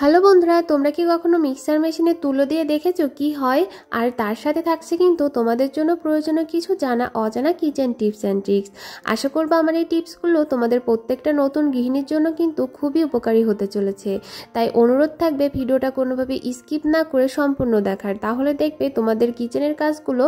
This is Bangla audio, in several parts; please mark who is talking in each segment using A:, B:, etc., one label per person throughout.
A: হ্যালো বন্ধুরা, তোমরা কি কখনো মিক্সার মেশিনে তুলো দিয়ে দেখেছো কি হয়? আর তার সাথে থাকছে কিন্তু তোমাদের জন্য প্রয়োজনীয় কিছু জানা অজানা কিচেন টিপস অ্যান্ড ট্রিক্স। আশা করবো আমার এই টিপসগুলো তোমাদের প্রত্যেকটা নতুন গৃহিণীর জন্য কিন্তু খুবই উপকারী হতে চলেছে। তাই অনুরোধ থাকবে ভিডিওটা কোনোভাবে স্কিপ না করে সম্পূর্ণ দেখার, তাহলে দেখবে তোমাদের কিচেনের কাজগুলো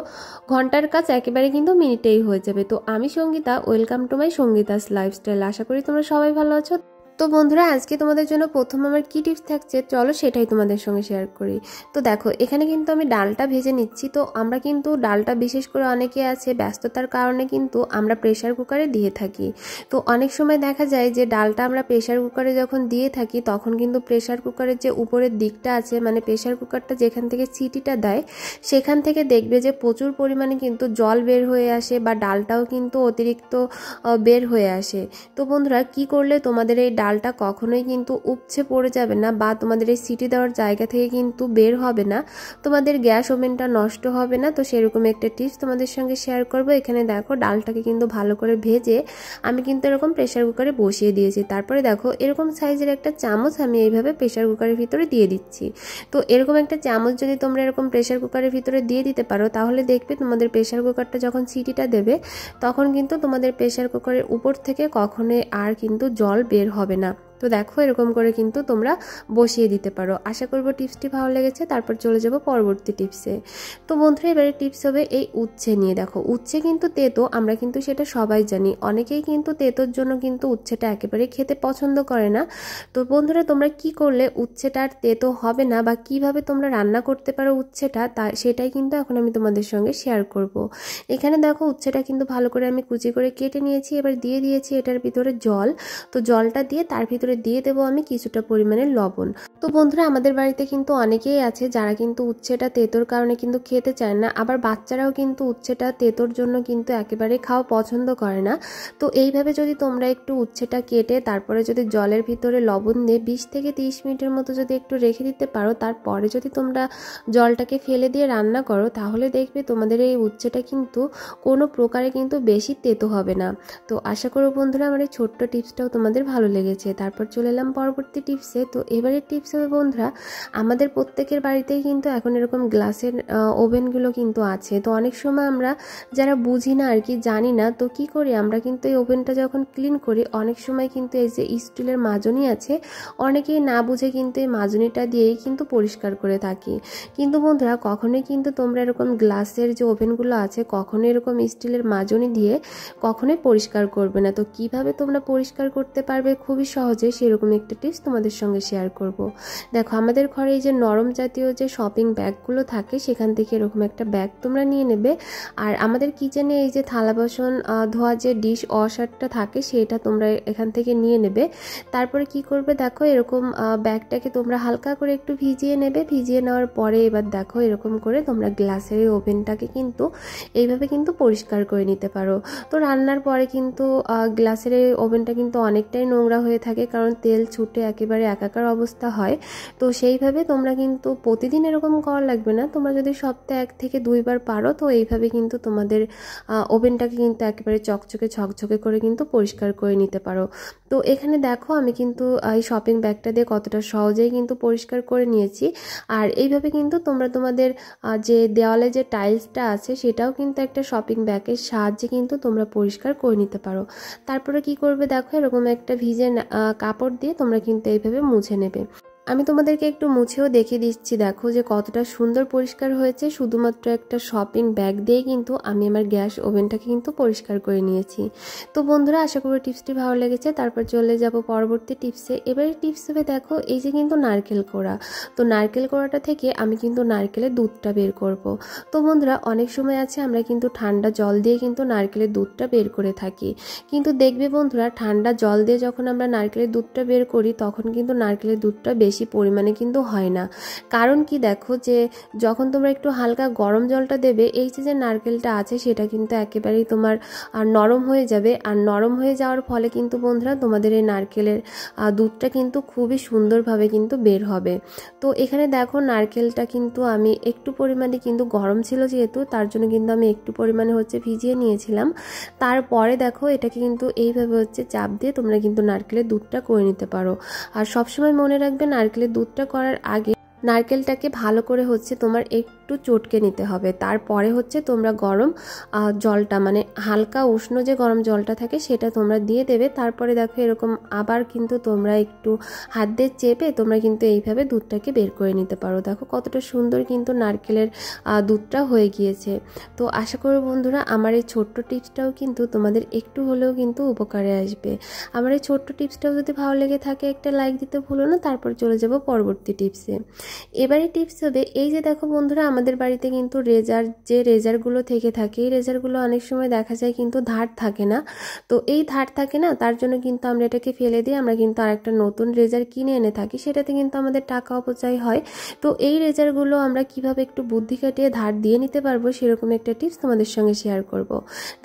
A: ঘন্টার কাজ একেবারে কিন্তু মিনিটেই হয়ে যাবে। তো আমি Sangeeta, welcome to my Sangeeta's lifestyle. আশা করি তোমরা সবাই ভালো আছো। তো বন্ধুরা, আজকে তোমাদের জন্য প্রথম আমার কি টিপস থাকছে চলো সেটাই তোমাদের সঙ্গে শেয়ার করি। তো দেখো, এখানে কিন্তু আমি ডালটা ভেজে নিচ্ছি। তো আমরা কিন্তু ডালটা বিশেষ করে অনেকে আছে ব্যস্ততার কারণে কিন্তু আমরা প্রেসার কুকারে দিয়ে থাকি। তো অনেক সময় দেখা যায় যে ডালটা আমরা প্রেসার কুকারে যখন দিয়ে থাকি তখন কিন্তু প্রেসার কুকারের যে উপরের দিকটা আছে, মানে প্রেসার কুকারটা যেখান থেকে সিটিটা দেয় সেখান থেকে দেখবে যে প্রচুর পরিমাণে কিন্তু জল বের হয়ে আসে বা ডালটাও কিন্তু অতিরিক্ত বের হয়ে আসে। তো বন্ধুরা, কি করলে তোমাদের এই ডালটা কখনোই কিন্তু উপচে পড়ে যাবে না বা তোমাদের এই সিটি দেওয়ার জায়গা থেকে কিন্তু বের হবে না, তোমাদের গ্যাস ওভেনটা নষ্ট হবে না, তো সেরকম একটা টিপস তোমাদের সঙ্গে শেয়ার করব। এখানে দেখো, ডালটাকে কিন্তু ভালো করে ভেজে আমি কিন্তু এরকম প্রেসার কুকারে বসিয়ে দিয়েছি। তারপরে দেখো, এরকম সাইজের একটা চামচ আমি এইভাবে প্রেসার কুকারের ভিতরে দিয়ে দিচ্ছি। তো এরকম একটা চামচ যদি তোমরা এরকম প্রেসার কুকারের ভিতরে দিয়ে দিতে পারো তাহলে দেখবে তোমাদের প্রেসার কুকারটা যখন সিটিটা দেবে তখন কিন্তু তোমাদের প্রেসার কুকারের উপর থেকে কখনোই আর কিন্তু জল বের হবে না। তো দেখো, এরকম করে কিন্তু তোমরা বসিয়ে দিতে পারো। আশা করবো টিপসটি ভালো লেগেছে। তারপর চলে যাব পরবর্তী টিপসে। তো বন্ধুরা, এবারে টিপস হবে এই উচ্ছে নিয়ে। দেখো, উচ্ছে কিন্তু তেতো, আমরা কিন্তু সেটা সবাই জানি। অনেকেই কিন্তু তেতোর জন্য কিন্তু উচ্ছেটা একেবারে খেতে পছন্দ করে না। তো বন্ধুরা, তোমরা কি করলে উচ্ছেটা আর তেতো হবে না বা কিভাবে তোমরা রান্না করতে পারো উচ্ছেটা, সেটাই কিন্তু এখন আমি তোমাদের সঙ্গে শেয়ার করব। এখানে দেখো, উচ্ছেটা কিন্তু ভালো করে আমি কুচি করে কেটে নিয়েছি। এবার দিয়ে দিয়েছি এটার ভিতরে জল। তো জলটা দিয়ে তার ভিতরে দিয়ে দেবো আমি কিছুটা পরিমাণে লবণ। তো বন্ধুরা, আমাদের বাড়িতে কিন্তু অনেকেই আছে যারা কিন্তু উচ্ছেটা তেতোর কারণে কিন্তু খেতে চায় না, আবার বাচ্চারাও কিন্তু উচ্ছেটা তেতোর জন্য কিন্তু একেবারে খাওয়া পছন্দ করে না। তো এইভাবে যদি তোমরা একটু উচ্ছেটা কেটে তারপরে যদি জলের ভিতরে লবণ দিয়ে 20 থেকে 30 মিনিটের মতো যদি একটু রেখে দিতে পারো, তারপরে যদি তোমরা জলটাকে ফেলে দিয়ে রান্না করো তাহলে দেখবে তোমাদের এই উচ্ছেটা কিন্তু কোনো প্রকারে কিন্তু বেশি তেতো হবে না। তো আশা করো বন্ধুরা আমার এই ছোট্ট টিপসটাও তোমাদের ভালো লেগেছে। তারপর চলে এলাম পরবর্তী টিপসে। তো এবারের টিপস হবে বন্ধুরা, আমাদের প্রত্যেকের বাড়িতেই কিন্তু এখন এরকম গ্লাসের ওভেনগুলো কিন্তু আছে। তো অনেক সময় আমরা যারা বুঝি না আর কি, জানি না, তো কি করি আমরা কিন্তু এই ওভেনটা যখন ক্লিন করি অনেক সময় কিন্তু এই যে স্টিলের মাজনি আছে অনেকেই না বুঝে কিন্তু এই মাজনিটা দিয়েই কিন্তু পরিষ্কার করে থাকি। কিন্তু বন্ধুরা, কখনোই কিন্তু তোমরা এরকম গ্লাসের যে ওভেনগুলো আছে কখনোই এরকম স্টিলের মাজনি দিয়ে কখনোই পরিষ্কার করবে না। তো কিভাবে তোমরা পরিষ্কার করতে পারবে খুবই সহজে সেরকম একটা টিপস তোমাদের সঙ্গে শেয়ার করব। দেখো, আমাদের ঘরে এই যে নরম জাতীয় যে শপিং ব্যাগগুলো থাকে সেখান থেকে এরকম একটা ব্যাগ তোমরা নিয়ে নেবে। আর আমাদের কিচেনে এই যে থালা বাসন ধোয়া যে ডিশ ওয়াশারটা থাকে সেটা তোমরা এখান থেকে নিয়ে নেবে। তারপরে কি করবে, দেখো এরকম ব্যাগটাকে তোমরা হালকা করে একটু ভিজিয়ে নেবে। ভিজিয়ে নেওয়ার পরে এবার দেখো এরকম করে তোমরা গ্লাসের এই ওভেনটাকে কিন্তু এইভাবে কিন্তু পরিষ্কার করে নিতে পারো। তো রান্নার পরে কিন্তু গ্লাসের এই ওভেনটা কিন্তু অনেকটাই নোংরা হয়ে থাকে, কারণ তেল ছুটে একেবারে একাকার অবস্থা হয়। তো সেইভাবে তোমরা কিন্তু প্রতিদিন এরকম করা লাগবে না, তোমরা যদি সপ্তাহে 1 থেকে 2 বার পারো তো এইভাবে কিন্তু তোমাদের ওভেনটাকে কিন্তু একেবারে চকচকে ঝকঝকে করে কিন্তু পরিষ্কার করে নিতে পারো। তো এখানে দেখো, আমি কিন্তু এই শপিং ব্যাগটা দিয়ে কতটা সহজেই কিন্তু পরিষ্কার করে নিয়েছি। আর এইভাবে কিন্তু তোমরা তোমাদের যে দেওয়ালে যে টাইলসটা আছে সেটাও কিন্তু একটা শপিং ব্যাগের সাহায্যে কিন্তু তোমরা পরিষ্কার করে নিতে পারো। তারপরে কি করবে, দেখো এরকম একটা ভিজে কাপড় দিয়ে তোমরা কিন্তু এইভাবে মুছে নেবে। আমি তোমাদেরকে একটু মুছেও দেখিয়ে দিচ্ছি, দেখো যে কতটা সুন্দর পরিষ্কার হয়েছে। শুধুমাত্র একটা শপিং ব্যাগ দিয়ে কিন্তু আমি আমার গ্যাস ওভেনটাকে কিন্তু পরিষ্কার করে নিয়েছি। তো বন্ধুরা, আশা করি টিপসটি ভালো লেগেছে। তারপর চলে যাব পরবর্তী টিপসে। এবারে টিপস হবে, দেখো এই যে কিন্তু নারকেল কোড়া। তো নারকেল কোড়াটা থেকে আমি কিন্তু নারকেলের দুধটা বের করব। তো বন্ধুরা, অনেক সময় আছে আমরা কিন্তু ঠান্ডা জল দিয়ে কিন্তু নারকেলের দুধটা বের করে থাকি, কিন্তু দেখবে বন্ধুরা ঠান্ডা জল দিয়ে যখন আমরা নারকেলের দুধটা বের করি তখন কিন্তু নারকেলের দুধটা বেশি পরিমাণে কিন্তু হয় না। কারণ কি, দেখো যে যখন তোমরা একটু হালকা গরম জলটা দেবে এই যে নারকেলটা আছে সেটা কিন্তু একেবারেই তোমার নরম হয়ে যাবে। আর নরম হয়ে যাওয়ার ফলে কিন্তু বন্ধুরা তোমাদের এই নারকেলের দুধটা কিন্তু খুবই সুন্দরভাবে কিন্তু বের হবে। তো এখানে দেখো, নারকেলটা কিন্তু আমি একটু পরিমাণে কিন্তু গরম ছিল যেহেতু, তার জন্য কিন্তু আমি একটু পরিমাণে ভিজিয়ে নিয়েছিলাম। তারপরে দেখো এটাকে কিন্তু এইভাবে চাপ দিয়ে তোমরা কিন্তু নারকেলের দুধটা করে নিতে পারো। আর সবসময় মনে রাখবে নারকেলের দুধটা করার আগে নারকেলটাকে ভালো করে তোমার একটু চটকে নিতে হবে। তারপরে তোমরা গরম জলটা, মানে হালকা উষ্ণ যে গরম জলটা থাকে সেটা তোমরা দিয়ে দেবে। তারপরে দেখো এরকম আবার কিন্তু তোমরা একটু হাত দিয়ে চেপে তোমরা কিন্তু এইভাবে দুধটাকে বের করে নিতে পারো। দেখো কতটা সুন্দর কিন্তু নারকেলের দুধটা হয়ে গিয়েছে। তো আশা করি বন্ধুরা আমার এই ছোট্ট টিপসটাও কিন্তু তোমাদের একটু হলেও কিন্তু উপকারে আসবে। আমার এই ছোট্ট টিপসটাও যদি ভালো লেগে থাকে একটা লাইক দিতে ভুলো না। তারপর চলে যাব পরবর্তী টিপসে। এবারে টিপস হবে এই যে দেখো বন্ধুরা আমাদের বাড়িতে কিন্তু রেজারগুলো থেকে থাকে, এই রেজারগুলো অনেক সময় দেখা যায় কিন্তু ধার থাকে না। তো এই ধার থাকে না, তার জন্য কিন্তু আমরা এটাকে ফেলে দিয়ে আমরা কিন্তু আরেকটা নতুন রেজার কিনে এনে থাকি, সেটাতে কিন্তু আমাদের টাকা অপচয় হয়। তো এই রেজারগুলো আমরা কিভাবে একটু বুদ্ধি খাটিয়ে ধার দিয়ে নিতে পারবো সেরকম একটা টিপস তোমাদের সঙ্গে শেয়ার করব।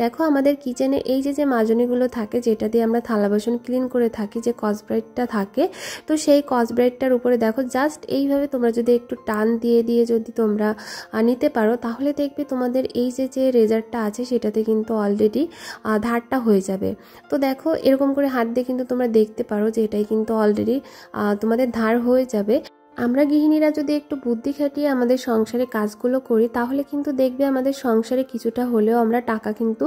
A: দেখো আমাদের কিচেনে এই যে মাজনিগুলো থাকে যেটা দিয়ে আমরা থালা বাসন ক্লিন করে থাকি, যে কসব্রাইটটা থাকে, তো সেই কসব্রাইটটার উপরে দেখো জাস্ট এইভাবে তোমরা যদি একটু টান দিয়ে দিয়ে যদি তোমরা নিতে পারো তাহলে দেখবে তোমাদের এই যে রেজারটা আছে সেটাতে কিন্তু অলরেডি ধারটা হয়ে যাবে। তো দেখো এরকম করে হাত দিয়ে কিন্তু তোমরা দেখতে পারো যে এটাই কিন্তু অলরেডি তোমাদের ধার হয়ে যাবে। আমরা গৃহিণীরা যদি একটু বুদ্ধি খাটিয়ে আমাদের সংসারে কাজগুলো করি তাহলে কিন্তু দেখবে আমাদের সংসারে কিছুটা হলেও আমরা টাকা কিন্তু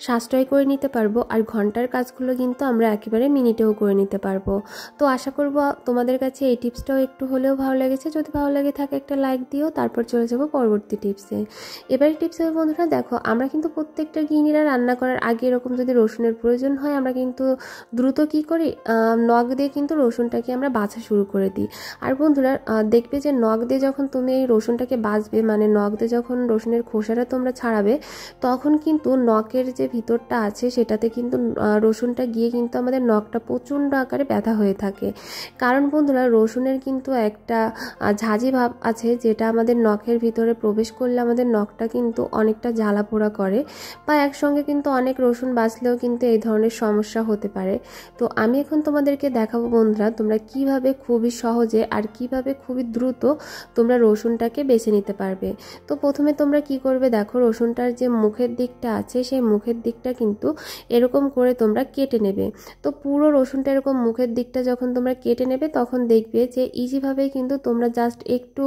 A: সাশ্রয় করে নিতে পারবো, আর ঘন্টার কাজগুলো কিন্তু আমরা একেবারে মিনিটেও করে নিতে পারবো। তো আশা করব তোমাদের কাছে এই টিপসটাও একটু হলেও ভালো লেগেছে। যদি ভালো লেগে থাকে একটা লাইক দিও। তারপর চলে যাব পরবর্তী টিপসে। এবারে টিপস হবে বন্ধুরা, দেখো আমরা কিন্তু প্রত্যেকটা গৃহিণীরা রান্না করার আগে এরকম যদি রসুনের প্রয়োজন হয় আমরা কিন্তু দ্রুত কি করি, নখ দিয়ে কিন্তু রসুনটাকে আমরা বাছা শুরু করে দিই। আর বন্ধুরা দেখবে যে নখ দিয়ে যখন তুমি এই রসুনটাকে বাছবে, মানে নখ দিয়ে যখন রসুনের খোসাটা তোমরা ছাড়াবে তখন কিন্তু নখের যে ভিতরটা আছে সেটাতে কিন্তু রসুনটা গিয়ে কিন্তু আমাদের নখটা প্রচণ্ড আকারে ব্যথা হয়ে থাকে। কারণ বন্ধুরা রসুনের কিন্তু একটা ঝাঁঝি ভাব আছে যেটা আমাদের নখের ভিতরে প্রবেশ করলে আমাদের নখটা কিন্তু অনেকটা জ্বালা পোড়া করে, বা একসঙ্গে কিন্তু অনেক রসুন বাছলেও কিন্তু এই ধরনের সমস্যা হতে পারে। তো আমি এখন তোমাদেরকে দেখাবো বন্ধুরা তোমরা কিভাবে খুবই সহজে আর কিভাবে খুবই দ্রুত তোমরা রসুনটাকে বেছে নিতে পারবে। তো প্রথমে তোমরা কি করবে, দেখো রসুনটার যে মুখের দিকটা আছে সেই মুখের দিকটা কিন্তু এরকম করে তোমরা কেটে নেবে। তো পুরো রসুনটা এরকম মুখের দিকটা যখন তোমরা কেটে নেবে তখন দেখবে যে ইজিভাবেই কিন্তু তোমরা জাস্ট একটু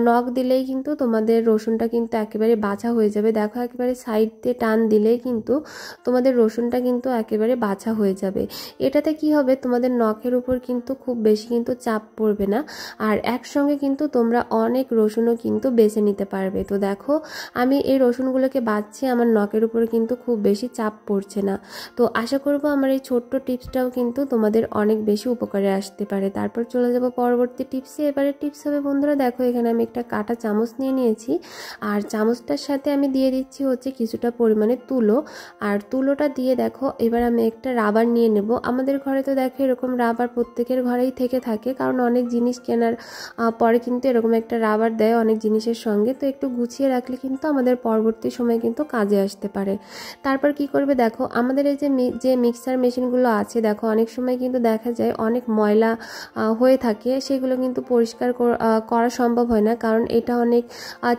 A: নখ দিলেই কিন্তু তোমাদের রসুনটা কিন্তু একেবারে বাছা হয়ে যাবে। দেখো একেবারে সাইড দিয়ে টান দিলেই কিন্তু তোমাদের রসুনটা কিন্তু একেবারে বাছা হয়ে যাবে। এটাতে কি হবে, তোমাদের নখের উপর কিন্তু খুব বেশি কিন্তু চাপ পড়বে না, আর একসঙ্গে কিন্তু তোমরা অনেক রসুনও কিন্তু বেছে নিতে পারবে। তো দেখো আমি এই রসুনগুলোকে বাছছি, আমার নখের উপরে কিন্তু খুব বেশি চাপ পড়ছে না। তো আশা করব আমার এই ছোট্ট টিপসটাও কিন্তু তোমাদের অনেক বেশি উপকারে আসতে পারে। তারপর চলে যাব পরবর্তী টিপসে। এবারে টিপস হবে বন্ধুরা, দেখো এখানে আমি একটা কাঁটা চামচ নিয়ে নিয়েছি, আর চামচটার সাথে আমি দিয়ে দিচ্ছি কিছুটা পরিমাণে তুলো। আর তুলোটা দিয়ে দেখো এবার আমি একটা রাবার নিয়ে নেব। আমাদের ঘরে তো দেখো এরকম রাবার প্রত্যেকের ঘরেই থেকে থাকে, কারণ অনেক জিনিস কেনার পরে কিন্তু এরকম একটা রাবার দেয় অনেক জিনিসের সঙ্গে। তো একটু গুছিয়ে রাখলে কিন্তু আমাদের পরবর্তী সময় কিন্তু কাজে আসতে পারে। তারপর কি করবে, দেখো আমাদের এই যে মিক্সার মেশিনগুলো আছে, দেখো অনেক সময় কিন্তু দেখা যায় অনেক ময়লা হয়ে থাকে, সেগুলো কিন্তু পরিষ্কার করা সম্ভব হয় না, কারণ এটা অনেক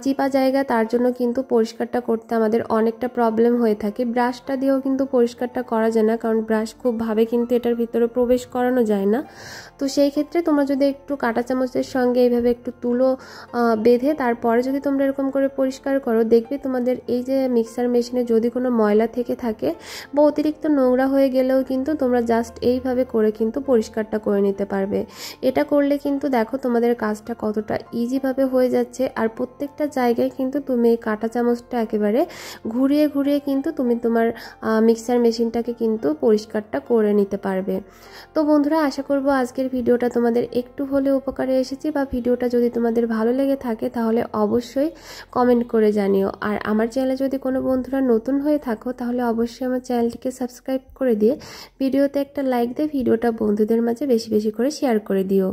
A: চিপা জায়গা, তার জন্য কিন্তু পরিষ্কারটা করতে আমাদের অনেকটা প্রবলেম হয়ে থাকে। ব্রাশটা দিয়েও কিন্তু পরিষ্কারটা করা যায় না, কারণ ব্রাশ খুব ভাবে কিন্তু এটার ভিতরে প্রবেশ করানো যায় না। তো সেই ক্ষেত্রে তোমরা যদি একটু কাঁটা চামচের সঙ্গে এইভাবে একটু তুলো বেঁধে তারপরে যদি তোমরা এরকম করে পরিষ্কার করো, দেখবে তোমাদের এই যে মিক্সার মেশিনে যদি কোনো ময়লা থেকে থাকে বা অতিরিক্ত নোংরা হয়ে গেলেও কিন্তু তোমরা জাস্ট এইভাবে করে কিন্তু পরিষ্কারটা করে নিতে পারবে। এটা করলে কিন্তু দেখো তোমাদের কাজটা কতটা ইজিভাবে হয়ে যাচ্ছে, আর প্রত্যেকটা জায়গায় কিন্তু তুমি এই কাঁটা চামচটা একেবারে ঘুরিয়ে ঘুরিয়ে কিন্তু তুমি তোমার মিক্সার মেশিনটাকে কিন্তু পরিষ্কারটা করে নিতে পারবে। তো বন্ধুরা আশা করব আজকের ভিডিওটা তোমাদের একটু হলেও উপকারে এসেছে, বা ভিডিওটা যদি তোমাদের ভালো লেগে থাকে তাহলে অবশ্যই কমেন্ট করে জানিও। আর আমার চ্যানেলে যদি কোনো বন্ধুরা নতুন হয়ে থাকো তাহলে অবশ্যই আমার চ্যানেলটিকে সাবস্ক্রাইব করে দিয়ে ভিডিওতে একটা লাইক দিয়ে ভিডিওটা বন্ধুদের মাঝে বেশি বেশি করে শেয়ার করে দিও।